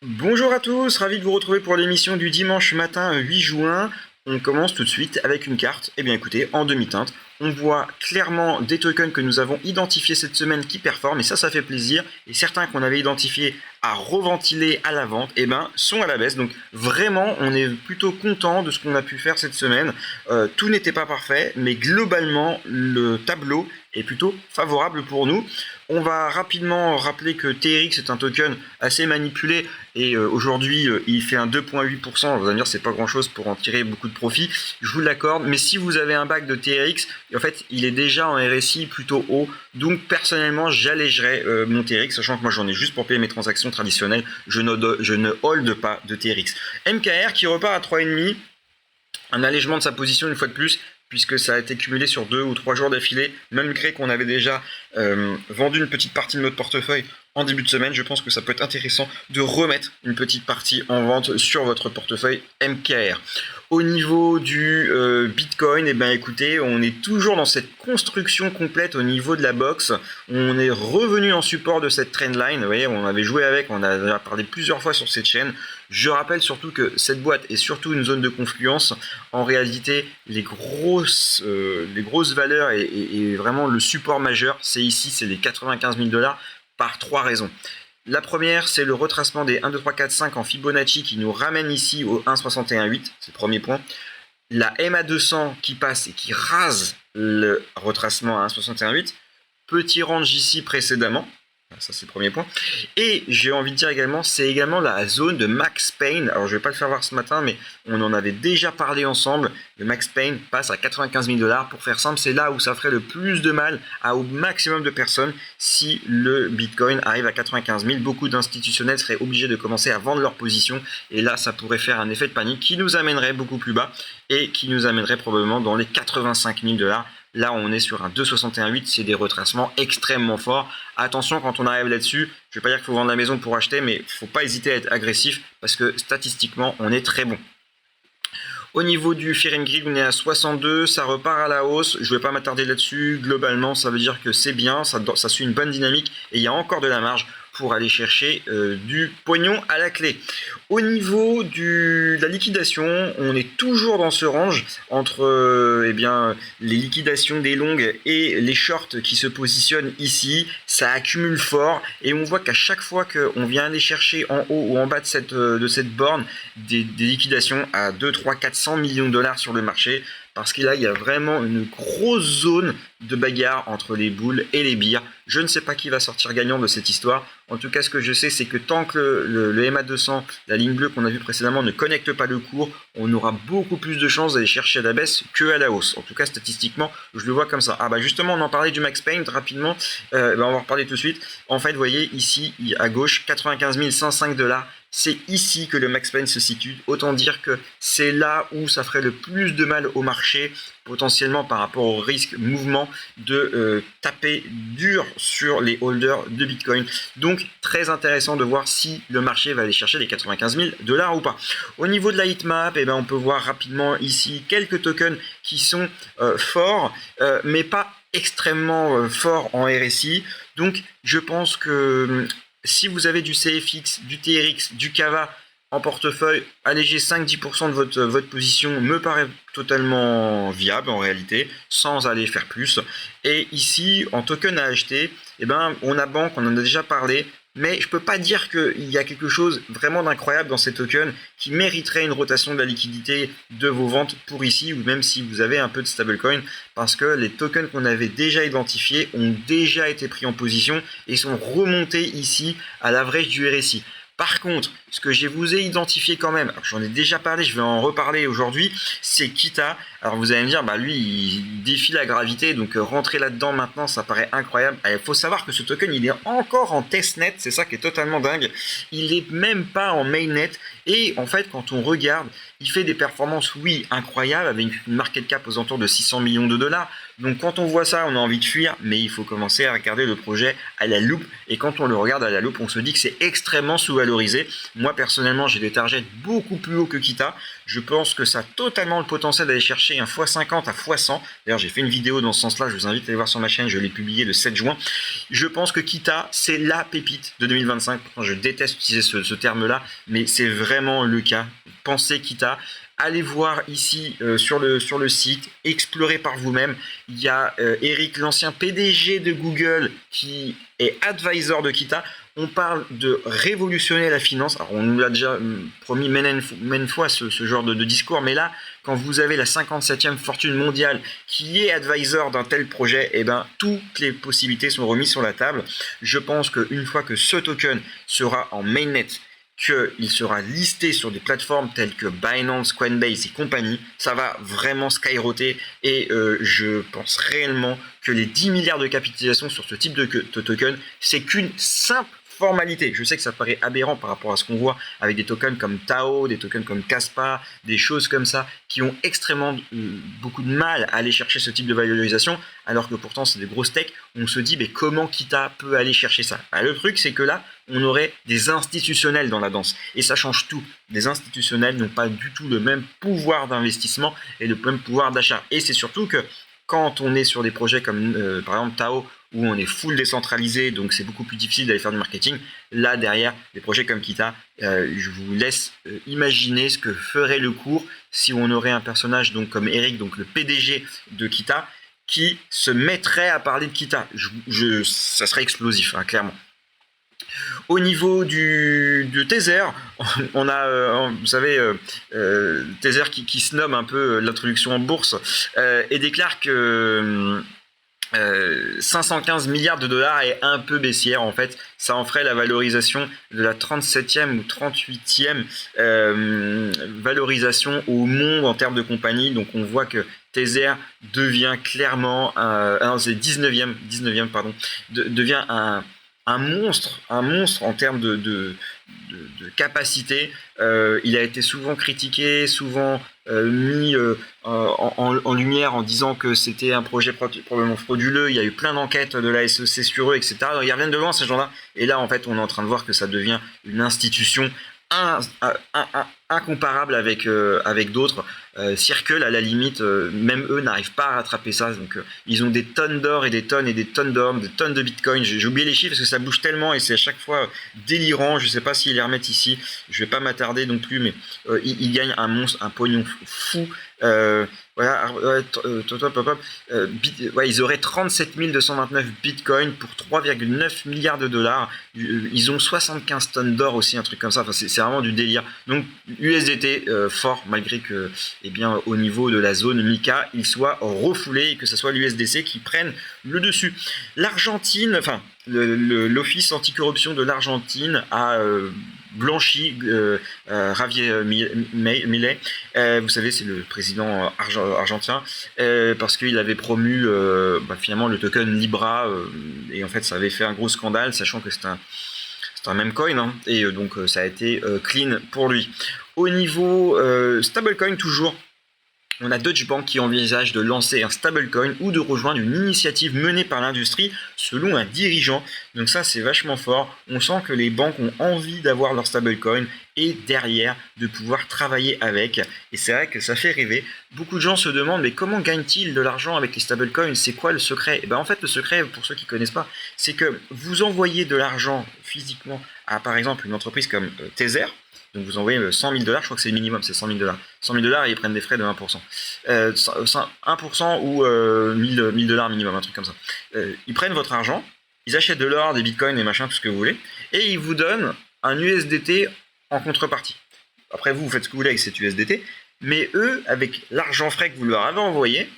Bonjour à tous, ravi de vous retrouver pour l'émission du dimanche matin 8 juin. On commence tout de suite avec une carte. Eh bien écoutez, en demi-teinte, on voit clairement des tokens que nous avons identifiés cette semaine qui performent et ça fait plaisir. Et certains qu'on avait identifiés à reventiler à la vente, eh ben, sont à la baisse. Donc vraiment, on est plutôt content de ce qu'on a pu faire cette semaine. Tout n'était pas parfait, mais globalement, le tableau est plutôt favorable pour nous. On va rapidement rappeler que TRX est un token assez manipulé et aujourd'hui il fait un 2,8%. Vous allez me dire c'est pas grand chose pour en tirer beaucoup de profit, je vous l'accorde, mais si vous avez un bac de TRX, en fait il est déjà en RSI plutôt haut, donc personnellement j'allégerais mon TRX, sachant que moi j'en ai juste pour payer mes transactions traditionnelles, je ne hold pas de TRX. MKR qui repart à 3,5, un allègement de sa position une fois de plus, puisque ça a été cumulé sur 2 ou 3 jours d'affilée, malgré qu'on avait déjà vendu une petite partie de notre portefeuille en début de semaine. Je pense que ça peut être intéressant de remettre une petite partie en vente sur votre portefeuille MKR. Au niveau du Bitcoin, eh ben écoutez, on est toujours dans cette construction complète au niveau de la box. On est revenu en support de cette trendline. Vous voyez, on avait joué avec, on a déjà parlé plusieurs fois sur cette chaîne. Je rappelle surtout que cette boîte est surtout une zone de confluence. En réalité, les grosses valeurs et vraiment le support majeur, c'est ici, c'est les 95 000 $ par 3 raisons. La première, c'est le retracement des 1, 2, 3, 4, 5 en Fibonacci qui nous ramène ici au 1,61,8, c'est le premier point. La MA200 qui passe et qui rase le retracement à 1,61,8. Petit range ici précédemment, ça c'est le premier point. Et j'ai envie de dire également, c'est également la zone de Max Pain. Alors je vais pas le faire voir ce matin, mais on en avait déjà parlé ensemble. Le Max Pain passe à 95 000 $. Pour faire simple, c'est là où ça ferait le plus de mal au maximum de personnes si le Bitcoin arrive à 95 000. Beaucoup d'institutionnels seraient obligés de commencer à vendre leur position. Et là, ça pourrait faire un effet de panique qui nous amènerait beaucoup plus bas et qui nous amènerait probablement dans les 85 000 $. Là, on est sur un 2,61,8, c'est des retracements extrêmement forts. Attention quand on arrive là-dessus, je ne vais pas dire qu'il faut vendre la maison pour acheter, mais il ne faut pas hésiter à être agressif parce que statistiquement, on est très bon. Au niveau du Fear and Greed, on est à 62, ça repart à la hausse. Je ne vais pas m'attarder là-dessus. Globalement, ça veut dire que c'est bien, ça suit une bonne dynamique et il y a encore de la marge pour aller chercher du pognon à la clé. Au niveau de la liquidation, on est toujours dans ce range entre les liquidations des longues et les shorts qui se positionnent ici. Ça accumule fort et on voit qu'à chaque fois qu'on vient aller chercher en haut ou en bas de cette borne des liquidations à 2, 3, 400 millions de $ sur le marché, parce que là, il y a vraiment une grosse zone de bagarre entre les boules et les bières. Je ne sais pas qui va sortir gagnant de cette histoire. En tout cas, ce que je sais, c'est que tant que le MA200, la ligne bleue qu'on a vue précédemment, ne connecte pas le cours, on aura beaucoup plus de chances d'aller chercher à la baisse que à la hausse. En tout cas, statistiquement, je le vois comme ça. Ah bah justement, on en parlait du Max Pain rapidement. On va en reparler tout de suite. En fait, vous voyez ici, à gauche, 95 105 $. C'est ici que le Max Pain se situe. Autant dire que c'est là où ça ferait le plus de mal au marché, potentiellement par rapport au risque mouvement de taper dur sur les holders de Bitcoin. Donc très intéressant de voir si le marché va aller chercher les 95 000 $ ou pas. Au niveau de la heatmap, on peut voir rapidement ici quelques tokens qui sont forts, mais pas extrêmement forts en RSI. Donc je pense que si vous avez du CFX, du TRX, du Kava en portefeuille, alléger 5-10% de votre position me paraît totalement viable en réalité, sans aller faire plus. Et ici, en token à acheter, on a Bank, on en a déjà parlé, mais je ne peux pas dire qu'il y a quelque chose vraiment d'incroyable dans ces tokens qui mériterait une rotation de la liquidité de vos ventes pour ici, ou même si vous avez un peu de stablecoin, parce que les tokens qu'on avait déjà identifiés ont déjà été pris en position et sont remontés ici à l'average du RSI. Par contre, ce que je vous ai identifié quand même, j'en ai déjà parlé, je vais en reparler aujourd'hui, c'est Kita. Alors vous allez me dire, lui il défie la gravité, donc rentrer là-dedans maintenant ça paraît incroyable. Il faut savoir que ce token il est encore en testnet, c'est ça qui est totalement dingue. Il est même pas en mainnet et en fait quand on regarde, il fait des performances oui incroyables avec une market cap aux alentours de 600 millions de $. Donc quand on voit ça, on a envie de fuir, mais il faut commencer à regarder le projet à la loupe. Et quand on le regarde à la loupe, on se dit que c'est extrêmement sous-valorisé. Moi personnellement, j'ai des targets beaucoup plus hauts que Kita. Je pense que ça a totalement le potentiel d'aller chercher un x50 à x100. D'ailleurs, j'ai fait une vidéo dans ce sens-là, je vous invite à aller voir sur ma chaîne, je l'ai publiée le 7 juin. Je pense que Kita, c'est la pépite de 2025. Je déteste utiliser ce terme-là, mais c'est vraiment le cas. Pensez Kita. Allez voir ici sur le site, explorez par vous-même. Il y a Eric, l'ancien PDG de Google, qui est advisor de Kita. On parle de révolutionner la finance. Alors on nous l'a déjà promis maintes fois ce genre de discours, mais là, quand vous avez la 57e fortune mondiale qui est advisor d'un tel projet, eh ben, toutes les possibilités sont remises sur la table. Je pense qu'une fois que ce token sera en mainnet, qu'il sera listé sur des plateformes telles que Binance, Coinbase et compagnie, ça va vraiment skyroter et je pense réellement que les 10 milliards de capitalisation sur ce type de token, c'est qu'une simple formalité. Je sais que ça paraît aberrant par rapport à ce qu'on voit avec des tokens comme Tao, des tokens comme Kaspa, des choses comme ça qui ont extrêmement beaucoup de mal à aller chercher ce type de valorisation, alors que pourtant c'est des grosses techs. On se dit mais comment Kita peut aller chercher ça? Le truc c'est que là on aurait des institutionnels dans la danse et ça change tout. Des institutionnels n'ont pas du tout le même pouvoir d'investissement et le même pouvoir d'achat. Et c'est surtout que quand on est sur des projets comme par exemple Tao, où on est full décentralisé, donc c'est beaucoup plus difficile d'aller faire du marketing. Là, derrière, des projets comme Kita, je vous laisse imaginer ce que ferait le cours si on aurait un personnage donc comme Eric, donc le PDG de Kita, qui se mettrait à parler de Kita. Ça serait explosif, hein, clairement. Au niveau de Tether, on a, vous savez, Tether qui se nomme un peu l'introduction en bourse et déclare que 515 milliards de dollars est un peu baissière en fait, ça en ferait la valorisation de la 37e ou 38e valorisation au monde en termes de compagnie. Donc on voit que Tether devient clairement non, c'est 19e pardon, devient un monstre en termes de capacité. Il a été souvent critiqué, souvent mis en lumière en disant que c'était un projet probablement frauduleux. Il y a eu plein d'enquêtes de la SEC sur eux, etc. Donc, ils reviennent de loin ces gens-là. Et là, en fait, on est en train de voir que ça devient une institution incomparable avec d'autres. Circle à la limite, même eux n'arrivent pas à rattraper ça. Donc ils ont des tonnes d'or et des tonnes d'or, des tonnes de bitcoin. J'ai oublié les chiffres parce que ça bouge tellement et c'est à chaque fois délirant. Je sais pas s'ils les remettent ici, je vais pas m'attarder non plus, mais ils gagnent un monstre, un pognon fou. Voilà, ils auraient 37 229 bitcoins pour 3,9 milliards de dollars. Ils ont 75 tonnes d'or aussi, un truc comme ça. Enfin, c'est vraiment du délire. Donc USDT fort, malgré que au niveau de la zone Mika, il soit refoulé et que ce soit l'USDC qui prenne le dessus. L'Argentine, enfin l'Office anticorruption de l'Argentine a blanchi Javier Milei, vous savez c'est le président argentin, parce qu'il avait promu finalement le token Libra, et en fait ça avait fait un gros scandale, sachant que c'est un meme coin, hein, et donc ça a été clean pour lui. Au niveau stablecoin toujours, on a Deutsche Bank qui envisage de lancer un stablecoin ou de rejoindre une initiative menée par l'industrie selon un dirigeant. Donc ça c'est vachement fort. On sent que les banques ont envie d'avoir leur stablecoin et derrière de pouvoir travailler avec. Et c'est vrai que ça fait rêver. Beaucoup de gens se demandent mais comment gagnent-ils de l'argent avec les stablecoins? C'est quoi le secret? Et ben en fait le secret, pour ceux qui ne connaissent pas, c'est que vous envoyez de l'argent physiquement à par exemple une entreprise comme Tether. Donc vous envoyez 100 000 dollars, je crois que c'est le minimum, c'est 100 000 dollars. 100 000 dollars et ils prennent des frais de 1%. 1% ou 1000 dollars minimum, un truc comme ça. Ils prennent votre argent, ils achètent de l'or, des bitcoins, des machins, tout ce que vous voulez, et ils vous donnent un USDT en contrepartie. Après vous faites ce que vous voulez avec cet USDT, mais eux, avec l'argent frais que vous leur avez envoyé,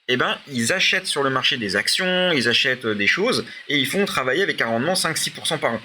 eh ben, ils achètent sur le marché des actions, ils achètent des choses, et ils font travailler avec un rendement 5-6% par an.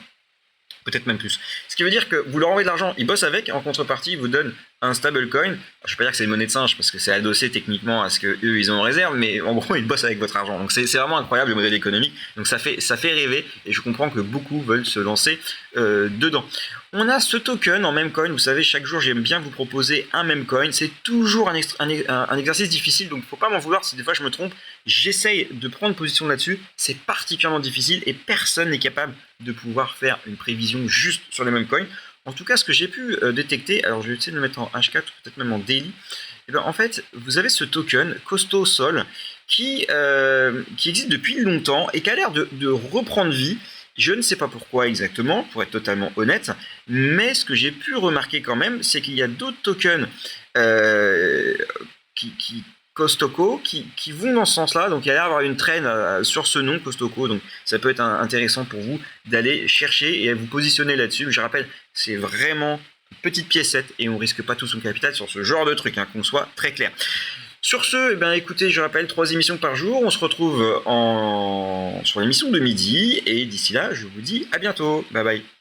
Peut-être même plus. Ce qui veut dire que vous leur envoyez de l'argent, ils bossent avec, en contrepartie, ils vous donnent un stablecoin. Je ne vais pas dire que c'est une monnaie de singe parce que c'est adossé techniquement à ce que eux ils ont en réserve, mais en gros ils bossent avec votre argent. Donc c'est vraiment incroyable le modèle économique. Donc ça fait rêver et je comprends que beaucoup veulent se lancer dedans. On a ce token en meme coin, vous savez, chaque jour j'aime bien vous proposer un meme coin. C'est toujours un exercice difficile, donc faut pas m'en vouloir si des fois je me trompe. J'essaye de prendre position là-dessus, c'est particulièrement difficile et personne n'est capable de pouvoir faire une prévision juste sur les meme coins. En tout cas, ce que j'ai pu détecter, alors je vais essayer de le mettre en H4 ou peut-être même en daily, et bien en fait, vous avez ce token, Costo Sol, qui existe depuis longtemps et qui a l'air de reprendre vie. Je ne sais pas pourquoi exactement, pour être totalement honnête, mais ce que j'ai pu remarquer quand même, c'est qu'il y a d'autres tokens Costoco qui vont dans ce sens-là, donc il y a l'air d'avoir une traîne sur ce nom Costoco, donc ça peut être intéressant pour vous d'aller chercher et vous positionner là-dessus. Je rappelle, c'est vraiment une petite piécette et on risque pas tout son capital sur ce genre de truc, hein, qu'on soit très clair. Sur ce, eh bien, écoutez, je rappelle 3 émissions par jour. On se retrouve sur l'émission de midi. Et d'ici là, je vous dis à bientôt. Bye bye.